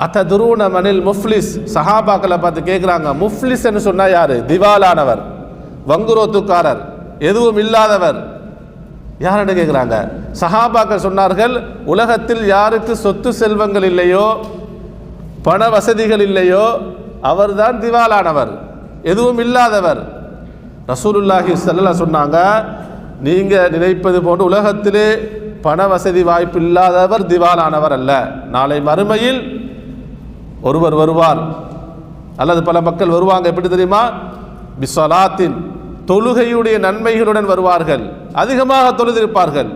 அத்ததுரூன மனில் முஃப்லிஸ், சஹாபாக்களை பார்த்து கேட்குறாங்க, முஃப்லிஸ் என்று சொன்னால் யார்? திவாலானவர், வங்குரோத்துக்காரர், எதுவும் இல்லாதவர். யாருன்னு கேட்குறாங்க. சஹாபாக்கள் சொன்னார்கள், உலகத்தில் யாருக்கு சொத்து செல்வங்கள் இல்லையோ, பண வசதிகள் இல்லையோ, அவர்தான் திவாலானவர், எதுவும் இல்லாதவர். ரசூலுல்லாஹி ஸல்லல்லாஹு அலைஹி சொன்னாங்க, நீங்கள் நினைப்பது போன்று உலகத்திலே பண வசதி வாய்ப்பு இல்லாதவர் திவாலானவர் அல்ல. நாளை மறுமையில் ஒருவர் வருவார், அல்லது பல மக்கள் வருவாங்க. எப்படி தெரியுமா? பிஸ்ஸலாத்தின், தொழுகையுடைய நன்மைகளுடன் வருவார்கள், அதிகமாக தொழுதிருப்பார்கள்.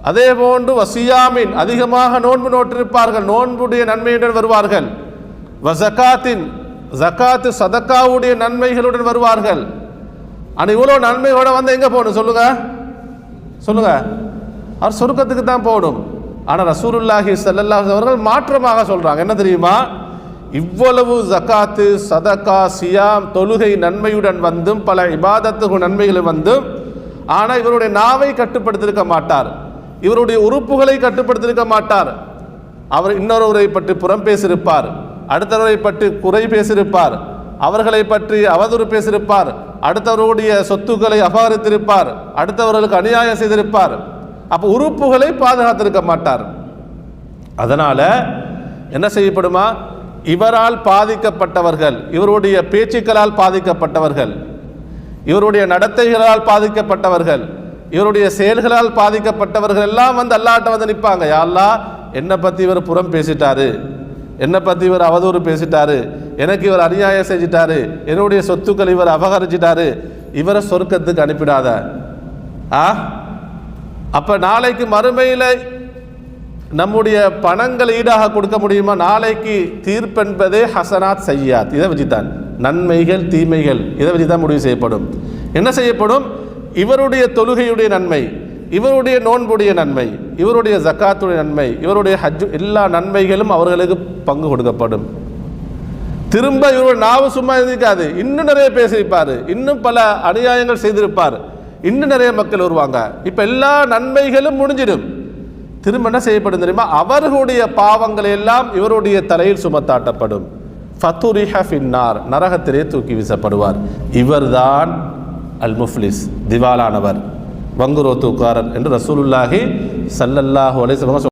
அதே போன்று வசியாமின், அதிகமாக நோன்பு நோட்டிருப்பார்கள், நோன்புடைய நன்மையுடன் வருவார்கள். வஸகாத்தின், ஜகாத்து சதக்காவுடைய நன்மைகளுடன் வருவார்கள். ஆனால் இவ்வளோ நன்மையோட வந்து எங்கே போகணும் சொல்லுங்க சொல்லுங்க? அவர் சொர்க்கத்துக்கு தான் போகணும். ஆனால் ரசூலுல்லாஹி ஸல்லல்லாஹு அலைஹி அவர்கள் மாற்றமாக சொல்கிறாங்க. என்ன தெரியுமா? இவ்வளவு ஜகாத்து சதக்கா சியாம் தொழுகை நன்மையுடன் வந்தும் பல இபாதத்து நன்மைகள் வந்தும், ஆனால் இவருடைய நாவை கட்டுப்படுத்தியிருக்க மாட்டார், இவருடைய உறுப்புகளை கட்டுப்படுத்தியிருக்க மாட்டார். அவர் இன்னொருவரை பற்றி புறம் பேசியிருப்பார், அடுத்தவரை பற்றி குறை பேசியிருப்பார், அவர்களை பற்றி அவதூறு பேசியிருப்பார், அடுத்தவருடைய சொத்துக்களை அபகரித்திருப்பார், அடுத்தவர்களுக்கு அநியாயம் செய்திருப்பார். அப்போ உறுப்புகளை பாதுகாத்திருக்க மாட்டார். அதனால என்ன செய்யப்படுமா? இவரால் பாதிக்கப்பட்டவர்கள், இவருடைய பேச்சுக்களால் பாதிக்கப்பட்டவர்கள், இவருடைய நடத்தைகளால் பாதிக்கப்பட்டவர்கள், இவருடைய செயல்களால் பாதிக்கப்பட்டவர்கள் எல்லாம் வந்து அல்லாஹ்ட்ட வந்து நிற்பாங்க. யா அல்லாஹ், என்னை பற்றி இவர் புறம் பேசிட்டாரு, என்னை பற்றி இவர் அவதூறு பேசிட்டாரு, எனக்கு இவர் அநியாயம் செஞ்சிட்டாரு, என்னுடைய சொத்துக்கள் இவர் அபகரிச்சிட்டாரு, இவரை சொர்க்கத்துக்கு அனுப்பிடாத. அப்போ நாளைக்கு மறுமையில் நம்முடைய பணங்களை ஈடாக கொடுக்க முடியுமா? நாளைக்கு தீர்ப்பென்பதே ஹசனாத் சய்யாத், இதை வச்சுத்தான், நன்மைகள் தீமைகள் இதை வச்சு தான் முடிவு செய்யப்படும். என்ன செய்யப்படும்? இவருடைய தொழுகையுடைய நன்மை, இவருடைய நோன்புடைய நன்மை, இவருடைய ஜக்காத்துடைய நன்மை, இவருடைய ஹஜ், எல்லா நன்மைகளும் அவர்களுக்கு பங்கு கொடுக்கப்படும். திரும்ப இவருடைய நாவு சும்மா இருக்காது, இன்னும் நிறைய பேசியிருப்பார், இன்னும் பல அநியாயங்கள் செய்திருப்பார், இன்னும் நிறைய மக்கள் வருவாங்க. இப்போ எல்லா நன்மைகளும் முடிஞ்சிடும். திரும்ப என்ன செய்யப்படும் தெரியுமா? அவர்களுடைய பாவங்கள் எல்லாம் இவருடைய தலையில் சுமத்தாட்டப்படும். ஃபதுரிஹ ஃபின்னார், நரகத்திலே தூக்கி வீசப்படுவார். இவர்தான் அல் முஃப்லிஸ், திவாலானவர், வங்குரோத்துக்காரர் என்று ரசூலுல்லாஹி ஸல்லல்லாஹு அலைஹி வஸல்லம்